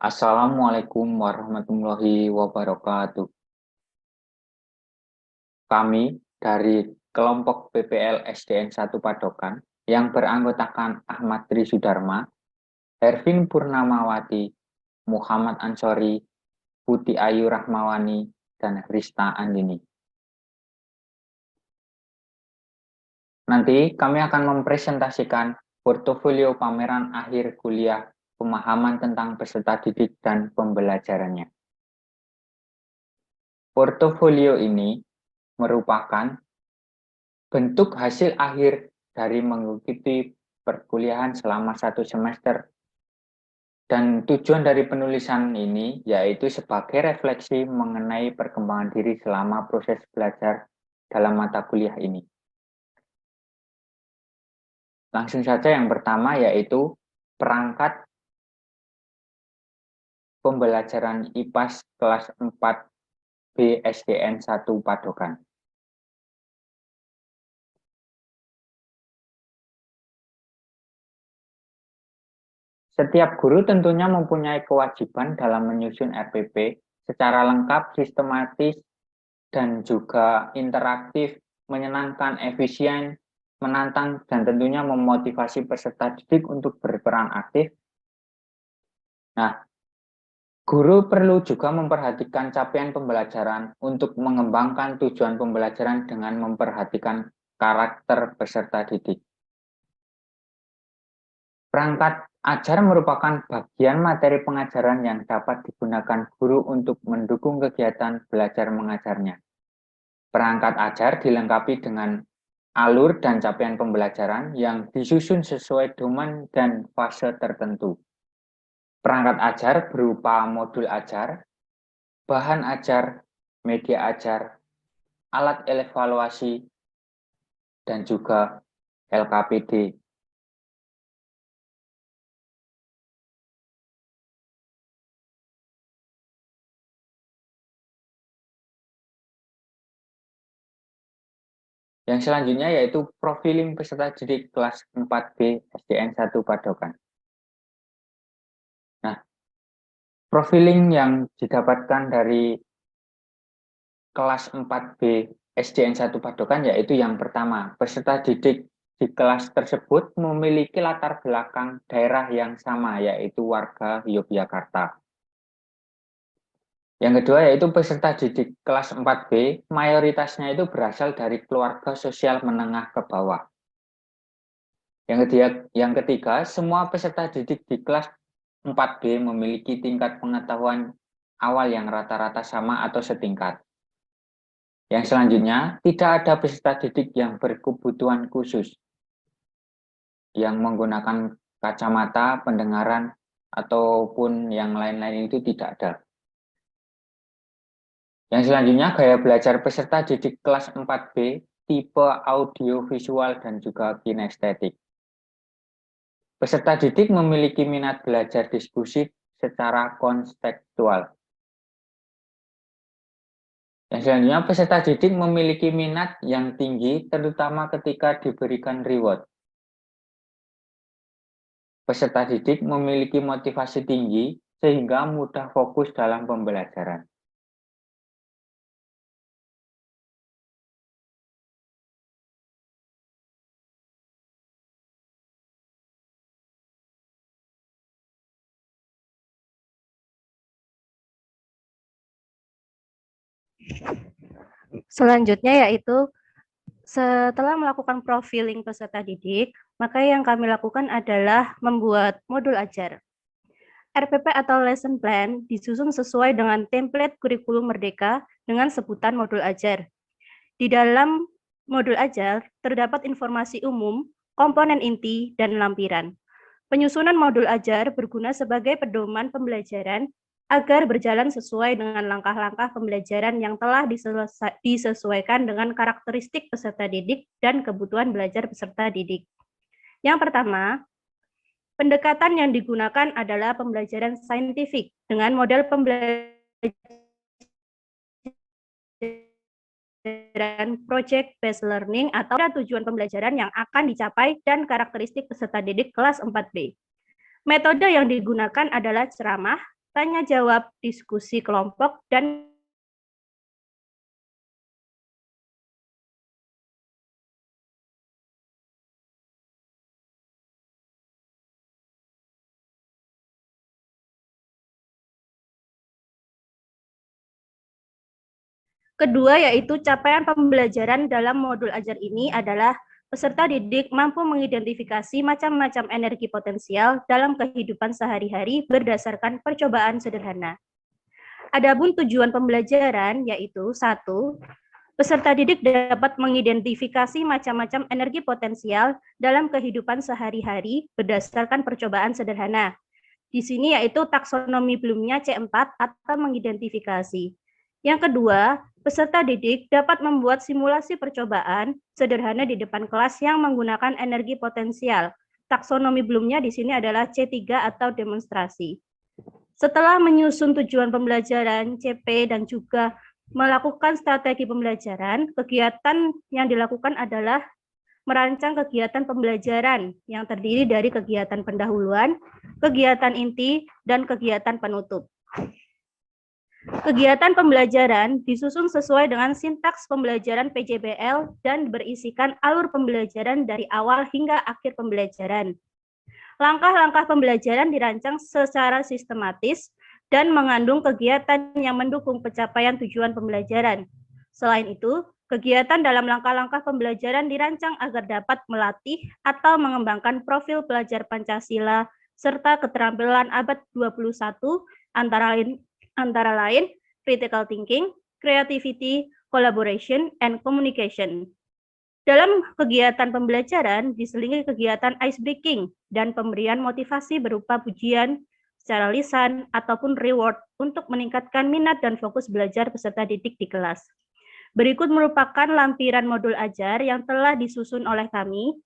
Assalamualaikum warahmatullahi wabarakatuh. Kami dari kelompok PPL SDN 1 Padokan yang beranggotakan Ahmad Tri Sudarma, Ervin Purnamawati, Muhammad Ansori, Putih Ayu Rahmawani, dan Rista Andini. Nanti kami akan mempresentasikan portofolio pameran akhir kuliah pemahaman tentang peserta didik dan pembelajarannya. Portofolio ini merupakan bentuk hasil akhir dari mengikuti perkuliahan selama 1 semester. Dan tujuan dari penulisan ini yaitu sebagai refleksi mengenai perkembangan diri selama proses belajar dalam mata kuliah ini. Langsung saja yang pertama yaitu perangkat pembelajaran IPAS kelas 4B SDN 1 Padokan. Setiap guru tentunya mempunyai kewajiban dalam menyusun RPP secara lengkap, sistematis, dan juga interaktif, menyenangkan, efisien, menantang, dan tentunya memotivasi peserta didik untuk berperan aktif. Nah, guru perlu juga memperhatikan capaian pembelajaran untuk mengembangkan tujuan pembelajaran dengan memperhatikan karakter peserta didik. Perangkat ajar merupakan bagian materi pengajaran yang dapat digunakan guru untuk mendukung kegiatan belajar mengajarnya. Perangkat ajar dilengkapi dengan alur dan capaian pembelajaran yang disusun sesuai domain dan fase tertentu. Perangkat ajar berupa modul ajar, bahan ajar, media ajar, alat evaluasi, dan juga LKPD. Yang selanjutnya yaitu profiling peserta didik kelas 4B SDN 1 Padokan. Nah, profiling yang didapatkan dari kelas 4B SDN 1 Padokan yaitu yang pertama, peserta didik di kelas tersebut memiliki latar belakang daerah yang sama yaitu warga Yogyakarta. Yang kedua yaitu peserta didik kelas 4B, mayoritasnya itu berasal dari keluarga sosial menengah ke bawah. Yang ketiga, semua peserta didik di kelas 4B memiliki tingkat pengetahuan awal yang rata-rata sama atau setingkat. Yang selanjutnya, tidak ada peserta didik yang berkebutuhan khusus, yang menggunakan kacamata, pendengaran, ataupun yang lain-lain itu tidak ada. Yang selanjutnya, gaya belajar peserta didik kelas 4B, tipe audio, visual, dan juga kinestetik. Peserta didik memiliki minat belajar diskusi secara konstekstual. Yang selanjutnya, peserta didik memiliki minat yang tinggi, terutama ketika diberikan reward. Peserta didik memiliki motivasi tinggi, sehingga mudah fokus dalam pembelajaran. Selanjutnya yaitu setelah melakukan profiling peserta didik, maka yang kami lakukan adalah membuat modul ajar. RPP atau lesson plan disusun sesuai dengan template kurikulum Merdeka dengan sebutan modul ajar. Di dalam modul ajar terdapat informasi umum, komponen inti, dan lampiran. Penyusunan modul ajar berguna sebagai pedoman pembelajaran agar berjalan sesuai dengan langkah-langkah pembelajaran yang telah disesuaikan dengan karakteristik peserta didik dan kebutuhan belajar peserta didik. Yang pertama, pendekatan yang digunakan adalah pembelajaran saintifik dengan model pembelajaran project based learning atau tujuan pembelajaran yang akan dicapai dan karakteristik peserta didik kelas 4B. Metode yang digunakan adalah ceramah, tanya jawab, diskusi kelompok, dan kedua, yaitu capaian pembelajaran dalam modul ajar ini adalah peserta didik mampu mengidentifikasi macam-macam energi potensial dalam kehidupan sehari-hari berdasarkan percobaan sederhana. Adapun tujuan pembelajaran yaitu 1. Peserta didik dapat mengidentifikasi macam-macam energi potensial dalam kehidupan sehari-hari berdasarkan percobaan sederhana. Di sini yaitu taksonomi Bloomnya C4 atau mengidentifikasi. Yang kedua, peserta didik dapat membuat simulasi percobaan sederhana di depan kelas yang menggunakan energi potensial. Taksonomi Bloomnya di sini adalah C3 atau demonstrasi. Setelah menyusun tujuan pembelajaran CP dan juga melakukan strategi pembelajaran, kegiatan yang dilakukan adalah merancang kegiatan pembelajaran yang terdiri dari kegiatan pendahuluan, kegiatan inti, dan kegiatan penutup. Kegiatan pembelajaran disusun sesuai dengan sintaks pembelajaran PJBL dan berisikan alur pembelajaran dari awal hingga akhir pembelajaran. Langkah-langkah pembelajaran dirancang secara sistematis dan mengandung kegiatan yang mendukung pencapaian tujuan pembelajaran. Selain itu, kegiatan dalam langkah-langkah pembelajaran dirancang agar dapat melatih atau mengembangkan profil pelajar Pancasila serta keterampilan abad 21 antara lain critical thinking, creativity, collaboration, and communication. Dalam kegiatan pembelajaran diselingi kegiatan ice breaking dan pemberian motivasi berupa pujian secara lisan ataupun reward untuk meningkatkan minat dan fokus belajar peserta didik di kelas. Berikut merupakan lampiran modul ajar yang telah disusun oleh kami.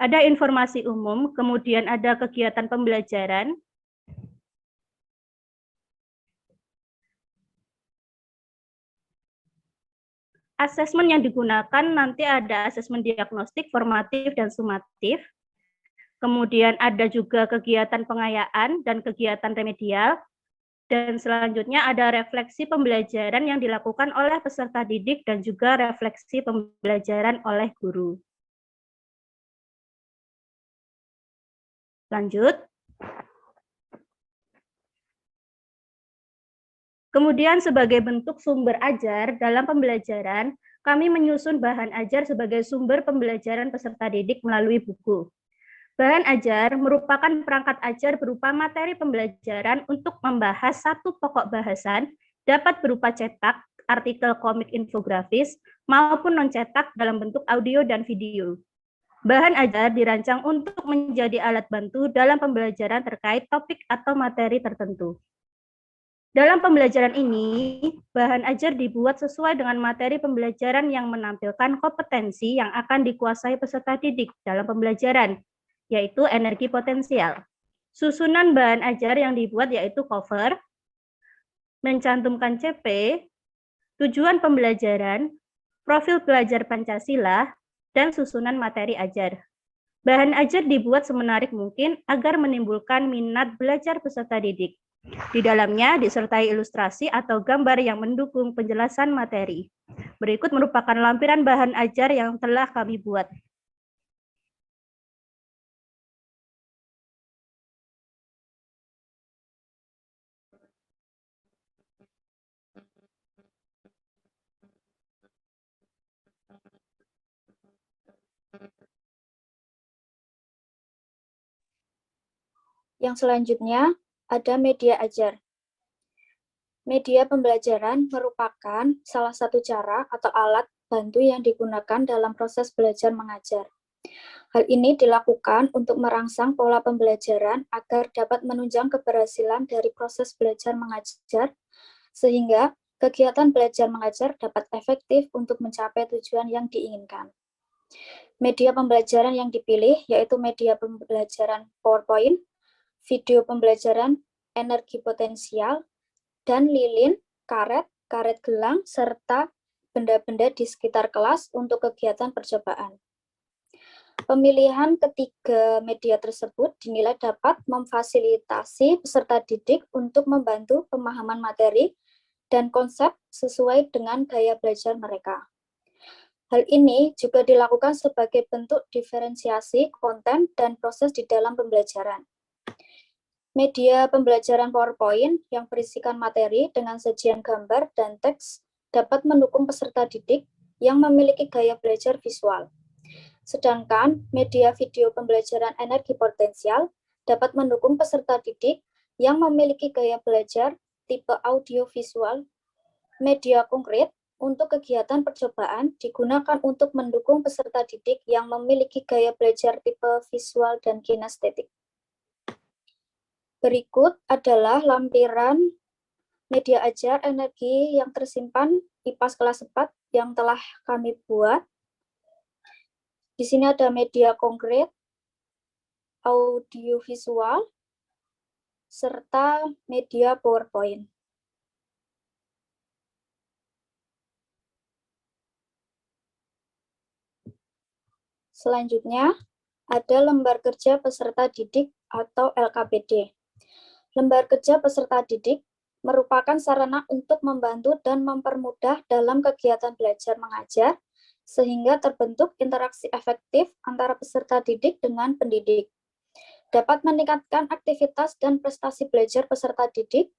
Ada informasi umum, kemudian ada kegiatan pembelajaran, asesmen yang digunakan nanti ada asesmen diagnostik, formatif, dan sumatif. Kemudian ada juga kegiatan pengayaan dan kegiatan remedial. Dan selanjutnya ada refleksi pembelajaran yang dilakukan oleh peserta didik dan juga refleksi pembelajaran oleh guru. Lanjut. Kemudian sebagai bentuk sumber ajar dalam pembelajaran, kami menyusun bahan ajar sebagai sumber pembelajaran peserta didik melalui buku. Bahan ajar merupakan perangkat ajar berupa materi pembelajaran untuk membahas satu pokok bahasan, dapat berupa cetak, artikel komik infografis, maupun non-cetak dalam bentuk audio dan video. Bahan ajar dirancang untuk menjadi alat bantu dalam pembelajaran terkait topik atau materi tertentu. Dalam pembelajaran ini, bahan ajar dibuat sesuai dengan materi pembelajaran yang menampilkan kompetensi yang akan dikuasai peserta didik dalam pembelajaran, yaitu energi potensial. Susunan bahan ajar yang dibuat yaitu cover, mencantumkan CP, tujuan pembelajaran, profil pelajar Pancasila, dan susunan materi ajar. Bahan ajar dibuat semenarik mungkin agar menimbulkan minat belajar peserta didik. Di dalamnya disertai ilustrasi atau gambar yang mendukung penjelasan materi. Berikut merupakan lampiran bahan ajar yang telah kami buat. Yang selanjutnya ada media ajar. Media pembelajaran merupakan salah satu cara atau alat bantu yang digunakan dalam proses belajar mengajar. Hal ini dilakukan untuk merangsang pola pembelajaran agar dapat menunjang keberhasilan dari proses belajar mengajar, sehingga kegiatan belajar mengajar dapat efektif untuk mencapai tujuan yang diinginkan. Media pembelajaran yang dipilih yaitu media pembelajaran PowerPoint, video pembelajaran energi potensial, dan lilin, karet, karet gelang, serta benda-benda di sekitar kelas untuk kegiatan percobaan. Pemilihan ketiga media tersebut dinilai dapat memfasilitasi peserta didik untuk membantu pemahaman materi dan konsep sesuai dengan gaya belajar mereka. Hal ini juga dilakukan sebagai bentuk diferensiasi konten dan proses di dalam pembelajaran. Media pembelajaran PowerPoint yang berisikan materi dengan sajian gambar dan teks dapat mendukung peserta didik yang memiliki gaya belajar visual. Sedangkan media video pembelajaran energi potensial dapat mendukung peserta didik yang memiliki gaya belajar tipe audio-visual. Media konkret untuk kegiatan percobaan digunakan untuk mendukung peserta didik yang memiliki gaya belajar tipe visual dan kinestetik. Berikut adalah lampiran media ajar energi yang tersimpan IPAS kelas 4 yang telah kami buat. Di sini ada media konkret, audiovisual, serta media PowerPoint. Selanjutnya, ada lembar kerja peserta didik atau LKPD. Lembar kerja peserta didik merupakan sarana untuk membantu dan mempermudah dalam kegiatan belajar mengajar, sehingga terbentuk interaksi efektif antara peserta didik dengan pendidik. Dapat meningkatkan aktivitas dan prestasi belajar peserta didik,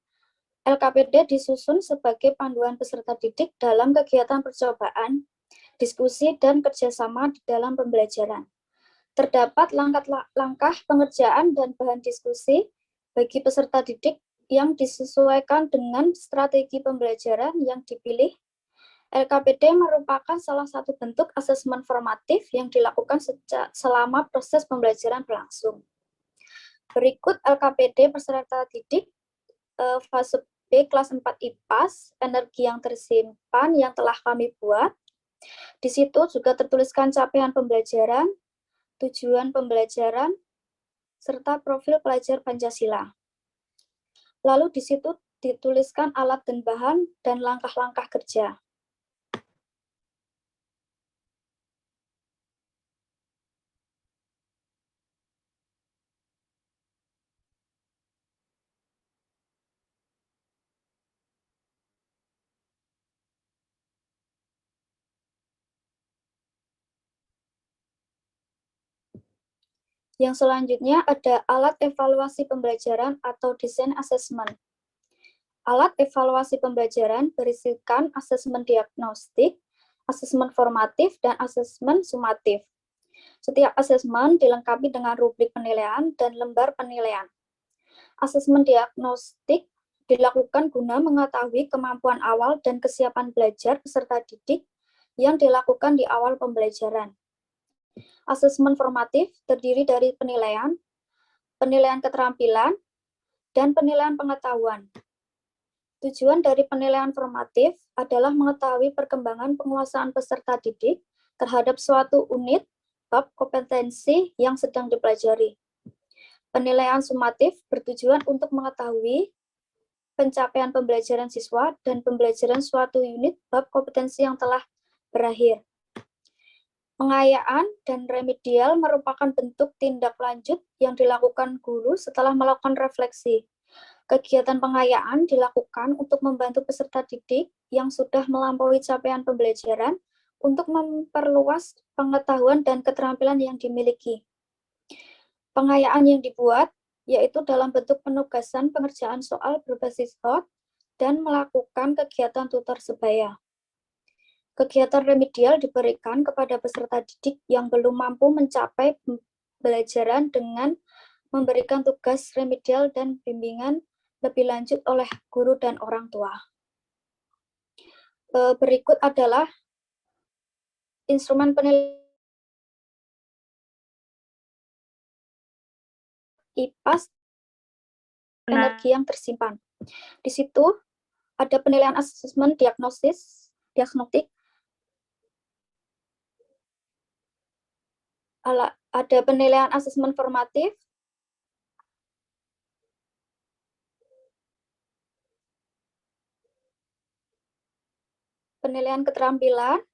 LKPD disusun sebagai panduan peserta didik dalam kegiatan percobaan, diskusi, dan kerjasama di dalam pembelajaran. Terdapat langkah pengerjaan dan bahan diskusi bagi peserta didik yang disesuaikan dengan strategi pembelajaran yang dipilih. LKPD merupakan salah satu bentuk asesmen formatif yang dilakukan selama proses pembelajaran berlangsung. Berikut LKPD peserta didik fase B kelas 4 IPAS, energi yang tersimpan yang telah kami buat. Di situ juga tertuliskan capaian pembelajaran, tujuan pembelajaran, serta profil pelajar Pancasila. Lalu di situ dituliskan alat dan bahan dan langkah-langkah kerja. Yang selanjutnya ada alat evaluasi pembelajaran atau desain asesmen. Alat evaluasi pembelajaran berisikan asesmen diagnostik, asesmen formatif, dan asesmen sumatif. Setiap asesmen dilengkapi dengan rubrik penilaian dan lembar penilaian. Asesmen diagnostik dilakukan guna mengetahui kemampuan awal dan kesiapan belajar peserta didik yang dilakukan di awal pembelajaran. Asesmen formatif terdiri dari penilaian, penilaian keterampilan, dan penilaian pengetahuan. Tujuan dari penilaian formatif adalah mengetahui perkembangan penguasaan peserta didik terhadap suatu unit bab kompetensi yang sedang dipelajari. Penilaian sumatif bertujuan untuk mengetahui pencapaian pembelajaran siswa dan pembelajaran suatu unit bab kompetensi yang telah berakhir. Pengayaan dan remedial merupakan bentuk tindak lanjut yang dilakukan guru setelah melakukan refleksi. Kegiatan pengayaan dilakukan untuk membantu peserta didik yang sudah melampaui capaian pembelajaran untuk memperluas pengetahuan dan keterampilan yang dimiliki. Pengayaan yang dibuat yaitu dalam bentuk penugasan pengerjaan soal berbasis hot dan melakukan kegiatan tutor sebaya. Kegiatan remedial diberikan kepada peserta didik yang belum mampu mencapai pembelajaran dengan memberikan tugas remedial dan bimbingan lebih lanjut oleh guru dan orang tua. Berikut adalah instrumen penilaian IPAS energi yang tersimpan. Di situ ada penilaian asesmen diagnostik, ada penilaian asesmen formatif, penilaian keterampilan,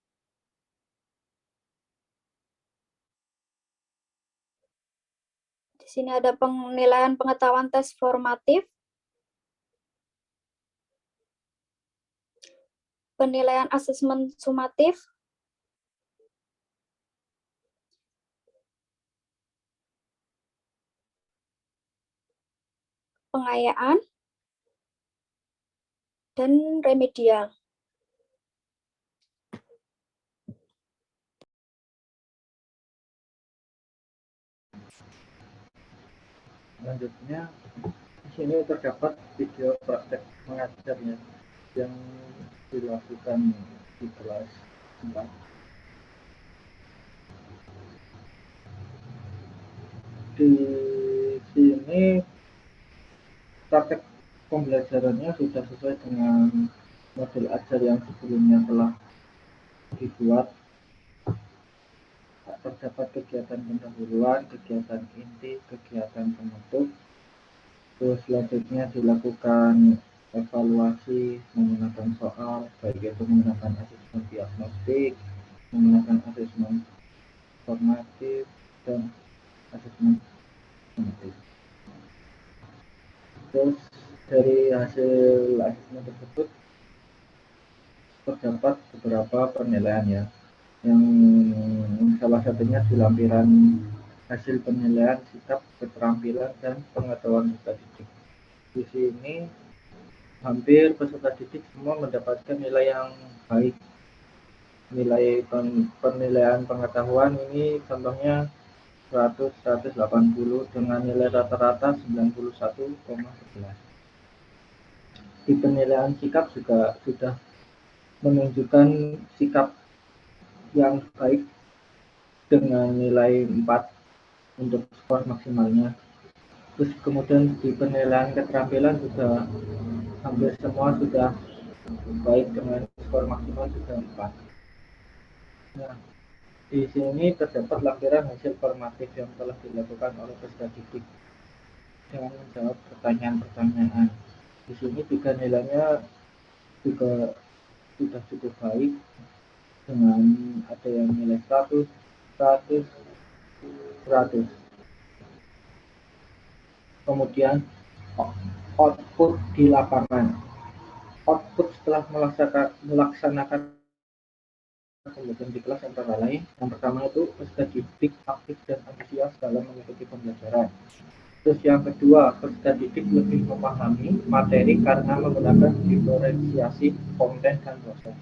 Di sini ada penilaian pengetahuan tes formatif, penilaian asesmen sumatif, pengayaan, dan remedial. Selanjutnya, di sini terdapat video praktek mengajarnya yang dilakukan di kelas 4. Di sini praktek pembelajarannya sudah sesuai dengan model ajar yang sebelumnya telah dibuat. Terdapat kegiatan pendahuluan, kegiatan inti, kegiatan penutup. Terus selanjutnya dilakukan evaluasi menggunakan soal, baik itu menggunakan asesmen diagnostik, menggunakan asesmen formatif, dan asesmen sumatif. Terus dari hasil asesmen tersebut terdapat beberapa penilaian ya, yang salah satunya di lampiran hasil penilaian sikap, keterampilan, dan pengetahuan peserta didik. Di sini hampir peserta didik semua mendapatkan nilai yang baik. Nilai penilaian pengetahuan ini contohnya 100-180 dengan nilai rata-rata 91,11. Di penilaian sikap juga sudah menunjukkan sikap yang baik dengan nilai 4 untuk skor maksimalnya. Terus kemudian di penilaian keterampilan juga hampir semua sudah baik dengan skor maksimal sudah 4. Nah, di sini terdapat lampiran hasil formatif yang telah dilakukan oleh peserta didik dengan menjawab pertanyaan-pertanyaan. Di sini juga nilainya juga sudah cukup baik dengan ada yang nilai 100, 100, 100. Kemudian output di lapangan. Output setelah melaksanakan pembelajaran di kelas antara lain, yang pertama itu peserta didik aktif dan antusias dalam mengikuti pembelajaran. Terus yang kedua, peserta didik lebih memahami materi karena menggunakan diferensiasi konten dan proses.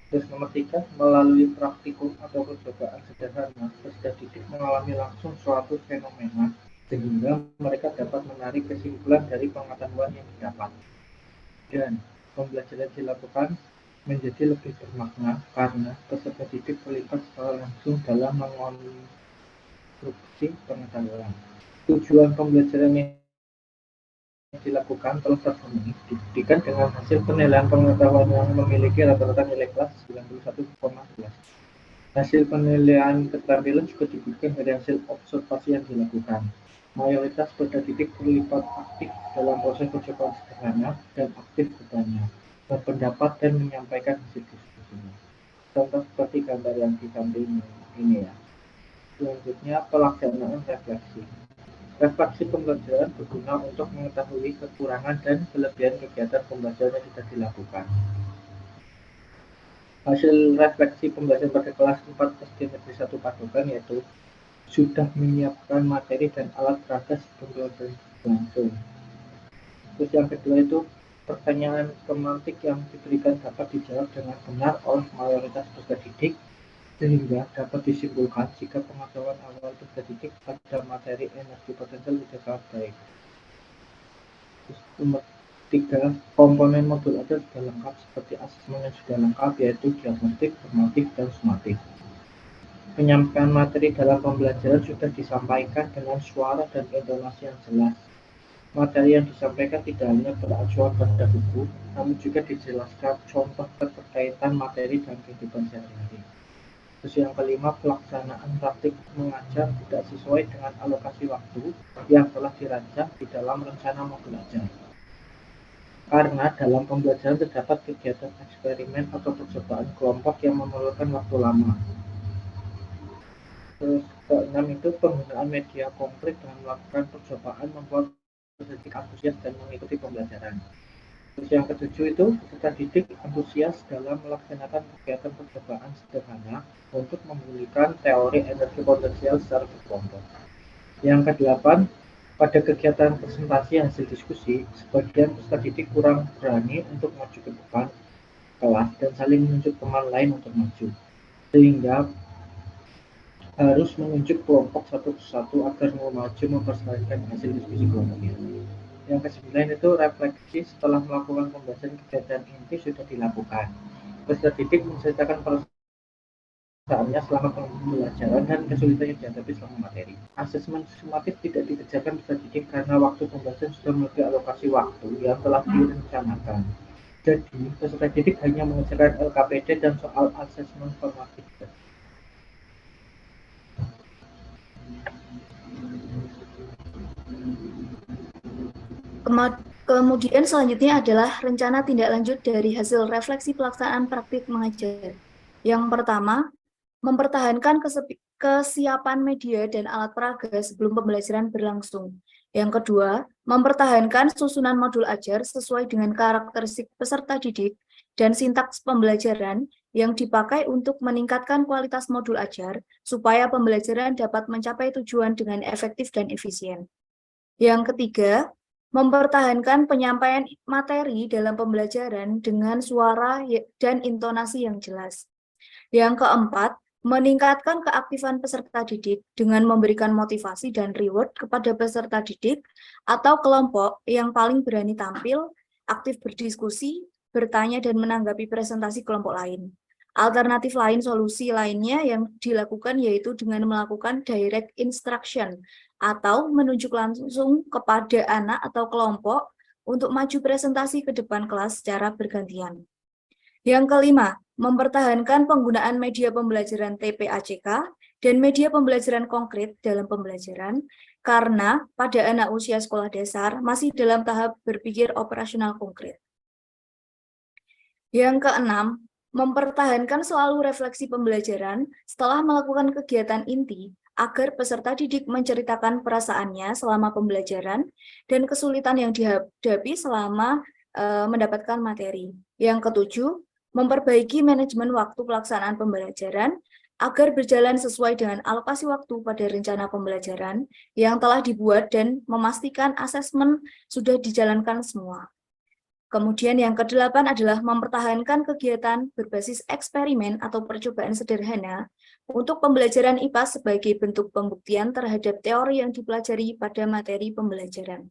Terus nomor 3, melalui praktikum atau percobaan sederhana, peserta didik mengalami langsung suatu fenomena sehingga mereka dapat menarik kesimpulan dari pengetahuan yang didapat. Dan pembelajaran dilakukan menjadi lebih bermakna karena peserta didik terlibat secara langsung dalam mengonstruksi pengetahuan. Tujuan pembelajaran yang dilakukan telah terpenuhi, dibuktikan dengan hasil penilaian pengetahuan yang memiliki rata-rata nilai kelas 91,11. Hasil penilaian keterampilan juga dibuktikan dari hasil observasi yang dilakukan. Mayoritas peserta didik terlibat aktif dalam proses percobaan sederhana dan aktif bertanya, berpendapat, dan menyampaikan hasil diskusinya. Contoh seperti gambar yang di samping ini ya. Selanjutnya, pelaksanaan refleksi. Refleksi pembelajaran berguna untuk mengetahui kekurangan dan kelebihan kegiatan pembelajaran yang sudah dilakukan. Hasil refleksi pembelajaran pada kelas 4 SD Negeri 1 Padokan yaitu sudah menyiapkan materi dan alat peraga sebelum pembelajaran berlangsung. Terus yang kedua itu pertanyaan semantik yang diberikan dapat dijawab dengan benar oleh mayoritas peserta didik sehingga dapat disimpulkan jika pengetahuan awal peserta didik pada materi energi potensial sudah sangat baik. Terus nomor 3, komponen modul ajar sudah lengkap seperti asesmen yang sudah lengkap yaitu diagnostik, formatif, dan sumatif. Penyampaian materi dalam pembelajaran sudah disampaikan dengan suara dan intonasi yang jelas. Materi yang disampaikan tidak hanya beracuan pada buku, namun juga dijelaskan contoh keterkaitan materi dan kehidupan sehari-hari. Terus yang kelima, pelaksanaan praktik mengajar tidak sesuai dengan alokasi waktu yang telah dirancang di dalam rencana modul ajar. Karena dalam pembelajaran terdapat kegiatan eksperimen atau percobaan kelompok yang memerlukan waktu lama. Terus Keenam itu penggunaan media konkret dengan melakukan percobaan membuat peserta didik antusias dan mengikuti pembelajaran. Terus yang ketujuh itu peserta didik antusias dalam melaksanakan kegiatan percobaan sederhana untuk memulihkan teori energi potensial secara berkelompok. Yang kedelapan, pada kegiatan presentasi hasil diskusi, sebagian peserta didik kurang berani untuk maju ke depan kelas dan saling menunjuk teman lain untuk maju, sehingga harus menunjuk kelompok satu persatu agar mau maju mempresentasikan hasil diskusi kelompoknya. Yang kesembilan itu refleksi setelah melakukan pembahasan kegiatan inti sudah dilakukan. Peserta didik menceritakan perasaannya selama pembelajaran dan kesulitan yang dihadapi selama materi. Asesmen sumatif tidak dikerjakan peserta didik karena waktu pembahasan sudah melebihi alokasi waktu yang telah direncanakan. Jadi, peserta didik hanya mengerjakan LKPD dan soal asesmen formatif. Kemudian selanjutnya adalah rencana tindak lanjut dari hasil refleksi pelaksanaan praktik mengajar. Yang pertama, mempertahankan kesiapan media dan alat peraga sebelum pembelajaran berlangsung. Yang kedua, mempertahankan susunan modul ajar sesuai dengan karakteristik peserta didik dan sintaks pembelajaran yang dipakai untuk meningkatkan kualitas modul ajar supaya pembelajaran dapat mencapai tujuan dengan efektif dan efisien. Yang ketiga, mempertahankan penyampaian materi dalam pembelajaran dengan suara dan intonasi yang jelas. Yang keempat, meningkatkan keaktifan peserta didik dengan memberikan motivasi dan reward kepada peserta didik atau kelompok yang paling berani tampil, aktif berdiskusi, bertanya dan menanggapi presentasi kelompok lain. Alternatif lain solusi lainnya yang dilakukan yaitu dengan melakukan direct instruction atau menunjuk langsung kepada anak atau kelompok untuk maju presentasi ke depan kelas secara bergantian. Yang kelima, mempertahankan penggunaan media pembelajaran TPACK dan media pembelajaran konkret dalam pembelajaran karena pada anak usia sekolah dasar masih dalam tahap berpikir operasional konkret. Yang keenam, mempertahankan selalu refleksi pembelajaran setelah melakukan kegiatan inti agar peserta didik menceritakan perasaannya selama pembelajaran dan kesulitan yang dihadapi selama mendapatkan materi. Yang ketujuh, memperbaiki manajemen waktu pelaksanaan pembelajaran agar berjalan sesuai dengan alokasi waktu pada rencana pembelajaran yang telah dibuat dan memastikan asesmen sudah dijalankan semua. Kemudian yang kedelapan adalah mempertahankan kegiatan berbasis eksperimen atau percobaan sederhana untuk pembelajaran IPA sebagai bentuk pembuktian terhadap teori yang dipelajari pada materi pembelajaran.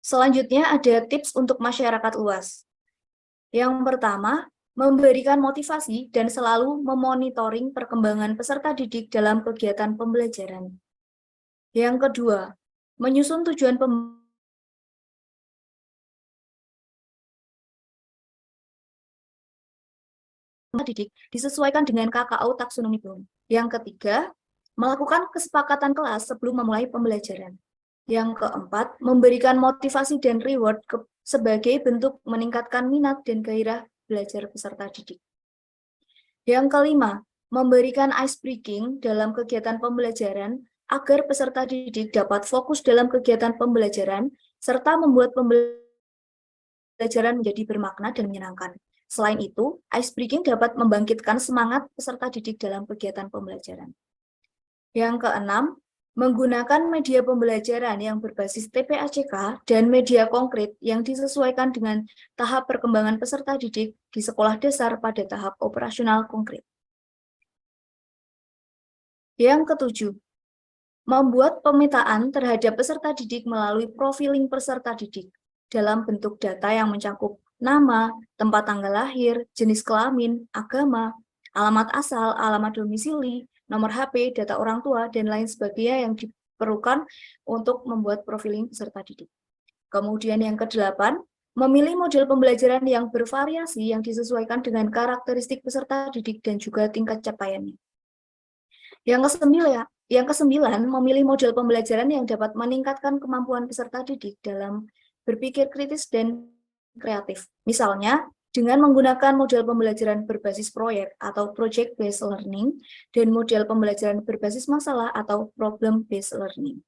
Selanjutnya ada tips untuk masyarakat luas. Yang pertama, memberikan motivasi dan selalu memonitoring perkembangan peserta didik dalam kegiatan pembelajaran. Yang kedua, menyusun tujuan didik disesuaikan dengan KKO taksonomi Bloom. Yang ketiga, melakukan kesepakatan kelas sebelum memulai pembelajaran. Yang keempat, memberikan motivasi dan reward sebagai bentuk meningkatkan minat dan gairah belajar peserta didik. Yang kelima, memberikan ice breaking dalam kegiatan pembelajaran agar peserta didik dapat fokus dalam kegiatan pembelajaran serta membuat pembelajaran menjadi bermakna dan menyenangkan. Selain itu, ice breaking dapat membangkitkan semangat peserta didik dalam kegiatan pembelajaran. Yang keenam, menggunakan media pembelajaran yang berbasis TPACK dan media konkret yang disesuaikan dengan tahap perkembangan peserta didik di sekolah dasar pada tahap operasional konkret. Yang ketujuh, membuat pemetaan terhadap peserta didik melalui profiling peserta didik dalam bentuk data yang mencakup nama, tempat tanggal lahir, jenis kelamin, agama, alamat asal, alamat domisili, nomor HP, data orang tua, dan lain sebagainya yang diperlukan untuk membuat profiling peserta didik. Kemudian yang kedelapan, memilih model pembelajaran yang bervariasi yang disesuaikan dengan karakteristik peserta didik dan juga tingkat capaiannya. Yang kesembilan, memilih model pembelajaran yang dapat meningkatkan kemampuan peserta didik dalam berpikir kritis dan kreatif. Misalnya, dengan menggunakan model pembelajaran berbasis proyek atau project-based learning dan model pembelajaran berbasis masalah atau problem-based learning.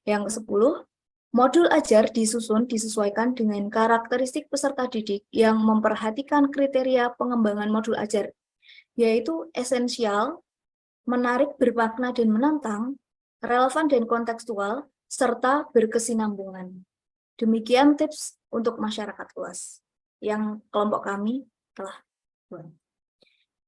Yang ke-10, modul ajar disusun disesuaikan dengan karakteristik peserta didik yang memperhatikan kriteria pengembangan modul ajar, yaitu esensial, menarik, bermakna, dan menantang, relevan dan kontekstual, serta berkesinambungan. Demikian tips untuk masyarakat luas yang kelompok kami telah buat.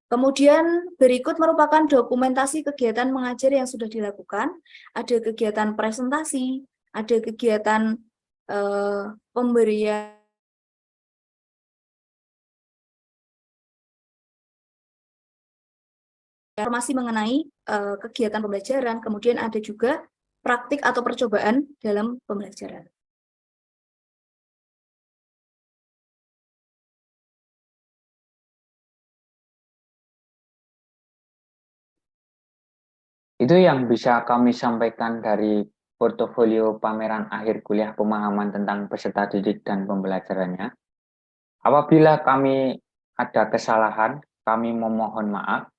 Kemudian berikut merupakan dokumentasi kegiatan mengajar yang sudah dilakukan. Ada kegiatan presentasi, ada kegiatan pemberian informasi mengenai kegiatan pembelajaran, kemudian ada juga praktik atau percobaan dalam pembelajaran. Itu yang bisa kami sampaikan dari portofolio pameran akhir kuliah pemahaman tentang peserta didik dan pembelajarannya. Apabila kami ada kesalahan, kami memohon maaf.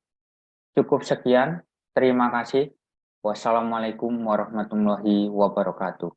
Cukup sekian, terima kasih. Wassalamualaikum warahmatullahi wabarakatuh.